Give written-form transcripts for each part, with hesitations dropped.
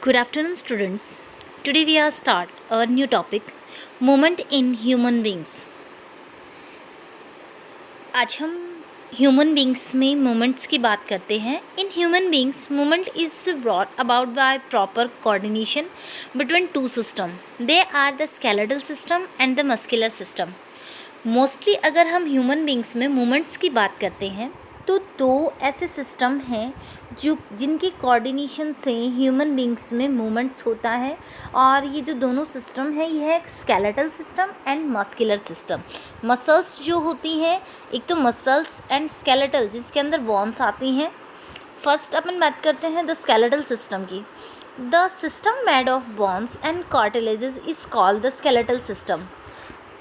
Good afternoon, students. Today we are start our new topic, movement in human beings. आज हम human beings में movements की बात करते हैं. In human beings movement is brought about by proper coordination between two system. They are the skeletal system and the muscular system. Mostly अगर हम human beings में मूवमेंट्स की बात करते हैं तो दो ऐसे सिस्टम हैं जिनकी कोऑर्डिनेशन से ह्यूमन बींग्स में मूवमेंट्स होता है. और ये जो दोनों सिस्टम है ये है skeletal system and muscular system. Muscles जो होती हैं, एक तो मसल्स एंड स्केलेटल जिसके अंदर बोन्स आती हैं. फर्स्ट अपन बात करते हैं द स्केलेटल सिस्टम की. The system made of bones and cartilages is called the skeletal system.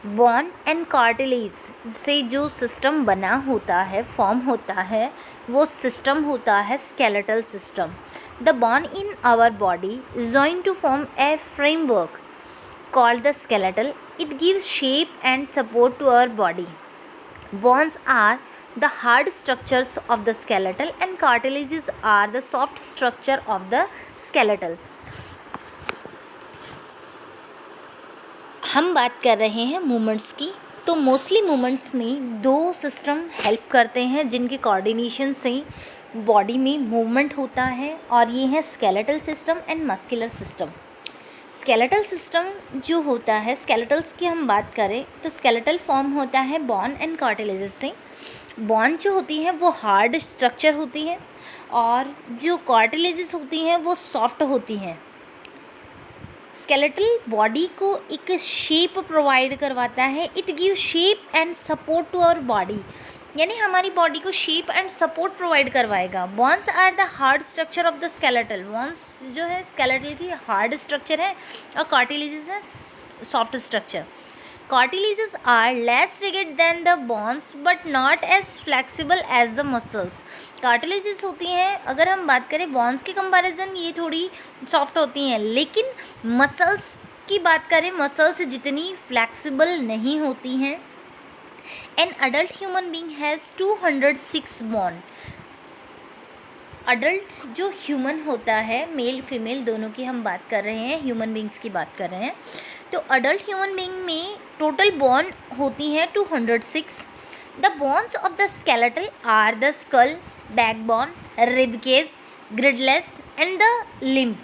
Bone and cartilage से जो सिस्टम बना होता है, फॉर्म होता है, वो सिस्टम होता है skeletal system. The bone in our body join to form a framework called the skeletal. It gives shape and support to our body. Bones are the hard structures of the skeletal and cartilages are the soft structure of the skeletal. हम बात कर रहे हैं movements की. तो mostly movements में दो system help करते हैं जिनके कोऑर्डिनेशन से बॉडी में मूवमेंट होता है, और ये है skeletal system and muscular system. Skeletal system जो होता है, स्केलेटल्स की हम बात करें तो स्केलेटल फॉर्म होता है बोन एंड कार्टिलेजेस से. बोन जो होती है वो हार्ड स्ट्रक्चर होती है और जो कार्टिलेजेस होती हैं वो सॉफ्ट होती हैं. स्केलेटल बॉडी को एक शेप प्रोवाइड करवाता है. It give shape and support to our body, यानी हमारी बॉडी को शेप एंड सपोर्ट प्रोवाइड करवाएगा. Bones are the hard structure of the skeletal. Bones जो है स्केलेटल की हार्ड स्ट्रक्चर है और कार्टिलेजेस है soft structure. Cartilages are less rigid than the bones but not as flexible as the muscles. Cartilages होती हैं, अगर हम बात करें bones के कंपैरिजन ये थोड़ी सॉफ्ट होती हैं, लेकिन मसल्स की बात करें मसल्स जितनी फ्लेक्सिबल नहीं होती हैं. An adult human being has 206 bone. Adult जो ह्यूमन होता है, मेल फीमेल दोनों की हम बात कर रहे हैं, ह्यूमन बींग्स की बात कर रहे हैं. तो अडल्ट ह्यूमन बींग में टोटल बोन होती हैं 206. The bones of the skeletal are the skull, backbone, ribcage, girdles and the limb.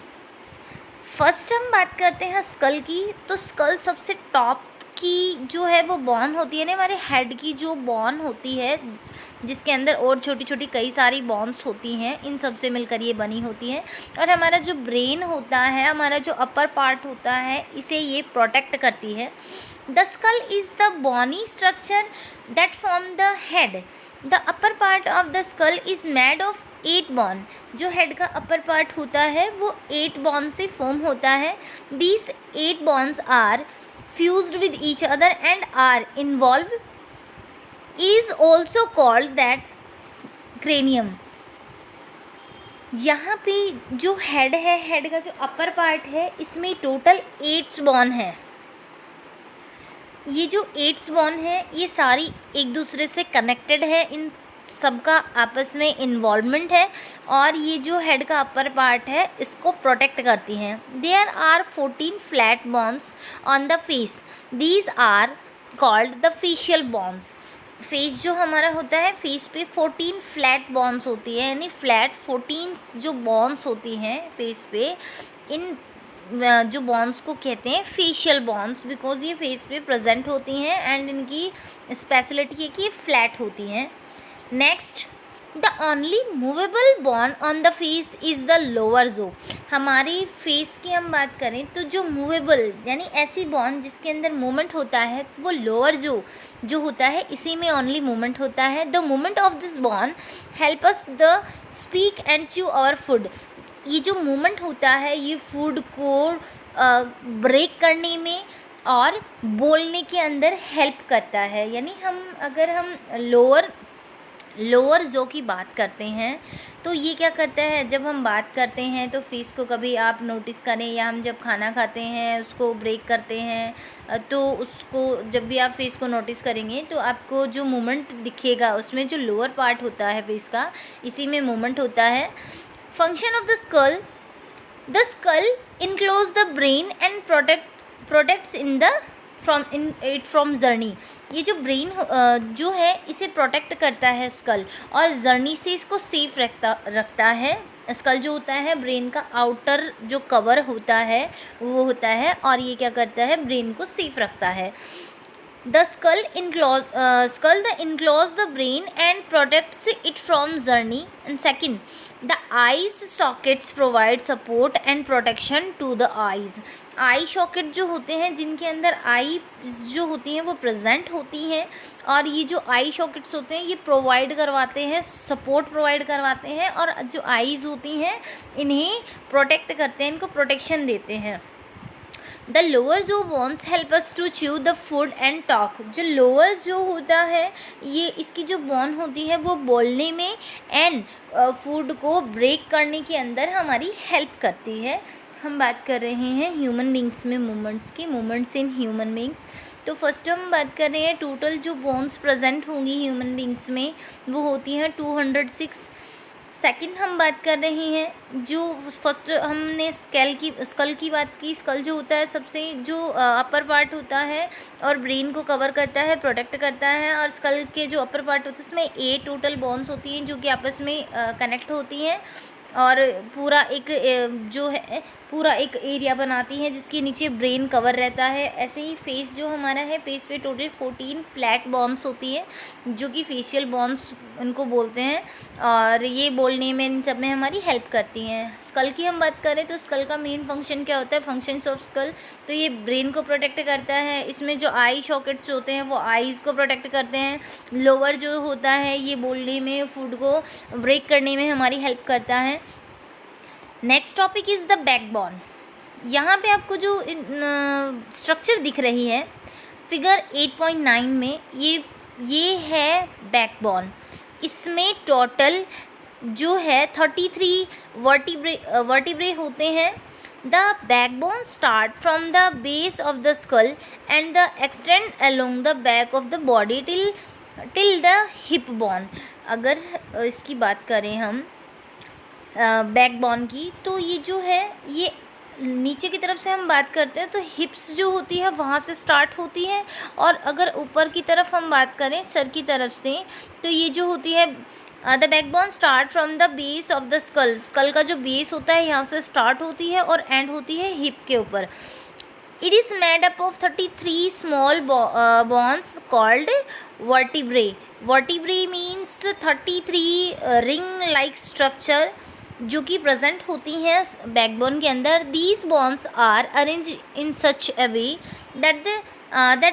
First हम बात करते हैं स्कल की. तो स्कल सबसे टॉप की जो है वो बोन होती है ना, हमारे हेड की जो बोन होती है जिसके अंदर और छोटी छोटी कई सारी बोन्स होती हैं, इन सब से मिलकर ये बनी होती है. और हमारा जो ब्रेन होता है, हमारा जो अपर पार्ट होता है, इसे ये प्रोटेक्ट करती है. The skull is the bony structure that form the head. The upper part of the skull is made of 8 bone. जो हेड का अपर पार्ट होता है वो 8 बोन से फॉर्म होता है. These 8 bones are fused with each other and are involved. It is also called that cranium. यहाँ पे जो हेड है, हेड का जो अपर पार्ट है, इसमें टोटल 8 बोन है. ये जो 8 बोन है ये सारी एक दूसरे से कनेक्टेड है, इन सबका आपस में इन्वॉल्वमेंट है, और ये जो हेड का अपर पार्ट है इसको प्रोटेक्ट करती हैं. There are 14 flat bones on the face. These are called the facial bones. Face जो हमारा होता है, फेस पे 14 फ्लैट बोन्स होती है, यानी फ्लैट 14 जो बोन्स होती हैं फेस पे, इन जो बोन्स को कहते हैं फेशियल बोन्स, बिकॉज ये फेस पे प्रेजेंट होती हैं एंड इनकी स्पेशलिटी है कि ये फ्लैट होती हैं. Next, the only movable bone on the face is the lower जो. हमारी फेस की हम बात करें तो जो मूवेबल यानी ऐसी बोन जिसके अंदर मूवमेंट होता है वो लोअर जो होता है, इसी में ओनली मूवमेंट होता है. The movement of this bone help us the speak and chew our food. ये जो मूवमेंट होता है ये फूड को ब्रेक करने में और बोलने के अंदर हेल्प करता है. यानी अगर हम लोअर जो की बात करते हैं तो ये क्या करता है, जब हम बात करते हैं तो फेस को कभी आप नोटिस करें, या हम जब खाना खाते हैं उसको ब्रेक करते हैं तो उसको जब भी आप फेस को नोटिस करेंगे तो आपको जो मूवमेंट दिखेगा उसमें जो लोअर पार्ट होता है फेस का, इसी में मूवमेंट होता है. Function of the school. The skull enclose the brain and protects in the from journey. ये जो ब्रेन जो है इसे प्रोटेक्ट करता है स्कल, और जर्नी से इसको सेफ रखता है। स्कल जो होता है ब्रेन का आउटर जो कवर होता है वो होता है, और ये क्या करता है, ब्रेन को सेफ रखता है। The skull enclose the brain and protects it from journey. And second, the eyes sockets provide support and protection to the eyes. I socket जो होते हैं जिनके अंदर आई जो होती हैं वो प्रेजेंट होती हैं, और ये जो आई सॉकेट्स होते हैं ये प्रोवाइड करवाते हैं, सपोर्ट प्रोवाइड करवाते हैं, और जो आईज़ होती हैं इन्हें प्रोटेक्ट करते हैं, इनको प्रोटेक्शन देते हैं। द लोअर जो bones help us to chew the food and talk. जो लोअर जो होता है ये इसकी जो बोन होती है वो बोलने में एंड फूड को ब्रेक करने के अंदर हमारी हेल्प करती है। हम बात कर रहे हैं ह्यूमन बींग्स में मूवमेंट्स की, मूवमेंट्स इन ह्यूमन बींग्स। तो फर्स्ट हम बात कर रहे हैं टोटल जो बोन्स प्रेजेंट होंगी ह्यूमन बींग्स में वो होती हैं 206। सेकंड हम बात कर रहे हैं जो फर्स्ट हमने स्कल की बात की। स्कल जो होता है सबसे जो अपर पार्ट होता है और ब्रेन को कवर करता है, प्रोटेक्ट करता है, और स्कल के जो अपर पार्ट होता है उसमें 8 टोटल बोन्स होती हैं जो कि आपस में कनेक्ट होती हैं, और पूरा एक एरिया बनाती हैं जिसके नीचे ब्रेन कवर रहता है। ऐसे ही फेस जो हमारा है, फेस पे टोटल 14 फ्लैट बोन्स होती है जो कि फेशियल बोन्स उनको बोलते हैं, और ये बोलने में इन सब में हमारी हेल्प करती हैं। स्कल की हम बात करें तो स्कल का मेन फंक्शन क्या होता है, फंक्शंस ऑफ स्कल, तो ये ब्रेन को प्रोटेक्ट करता है। इसमें जो आई सॉकेट्स होते हैं वो आईज़ को प्रोटेक्ट करते हैं। लोअर जो होता है ये बोलने में, फूड को ब्रेक करने में हमारी हेल्प करता है। Next topic is the backbone. यहाँ पे आपको जो स्ट्रक्चर दिख रही है फिगर 8.9 में, ये है बैकबोन। इसमें टोटल जो है 33 वर्टिब्रे होते हैं। The backbone start from the base of the school and the extend along the back of the body till the hip bone. अगर इसकी बात करें हम बैकबोन की, तो ये जो है ये नीचे की तरफ से हम बात करते हैं तो हिप्स जो होती है वहाँ से स्टार्ट होती है, और अगर ऊपर की तरफ हम बात करें सर की तरफ से तो ये जो होती है the backbone start from the base of the skull. Skull का जो बेस होता है यहाँ से स्टार्ट होती है और एंड होती है हिप के ऊपर। It is made up of 33 small bones called vertebrae. Vertebrae means 33 ring like structure जो कि प्रेजेंट होती हैं बैकबोन के अंदर। These bones are arrange in such a way that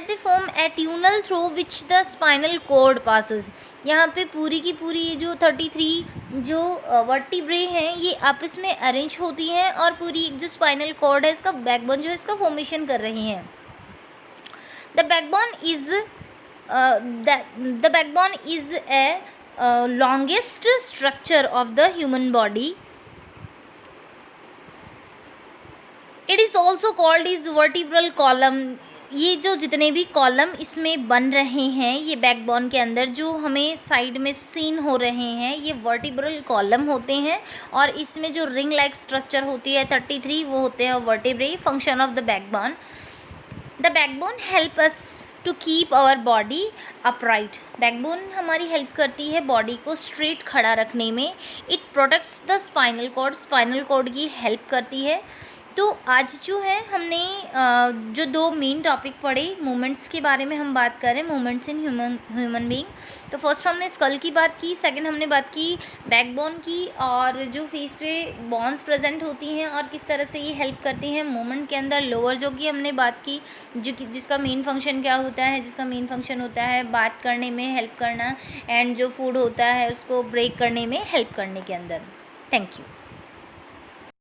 they form a tunnel through which the spinal cord passes. यहाँ पे पूरी की पूरी ये जो 33 जो वर्टिब्रे हैं ये आपस में अरेंज होती हैं, और पूरी जो स्पाइनल कॉर्ड है इसका बैकबोन जो है इसका फॉर्मेशन कर रही हैं। The backbone is a longest structure of the human body. It is also called is vertebral column. ये जो जितने भी कॉलम इसमें बन रहे हैं ये बैकबोन के अंदर जो हमें साइड में सीन हो रहे हैं ये वर्टिब्रल कॉलम होते हैं, और इसमें जो रिंग लाइक स्ट्रक्चर होती है 33 वो होते हैं vertebrae. Function of the backbone, the backbone help us to keep our body upright. Backbone हमारी हेल्प करती है बॉडी को स्ट्रेट खड़ा रखने में। It protects the spinal cord, spinal cord की हेल्प करती है। तो आज जो है हमने जो 2 मेन टॉपिक पढ़े मूवमेंट्स के बारे में हम बात करें, मूवमेंट्स इन ह्यूमन बीइंग। तो फर्स्ट हमने स्कल की बात की, सेकंड हमने बात की बैकबोन की, और जो फेस पे बोन्स प्रेजेंट होती हैं और किस तरह से ये हेल्प करती हैं मूवमेंट के अंदर। लोअर जो कि हमने बात की जिसका मेन फंक्शन क्या होता है, जिसका मेन फंक्शन होता है बात करने में हेल्प करना, एंड जो फूड होता है उसको ब्रेक करने में हेल्प करने के अंदर। Thank you.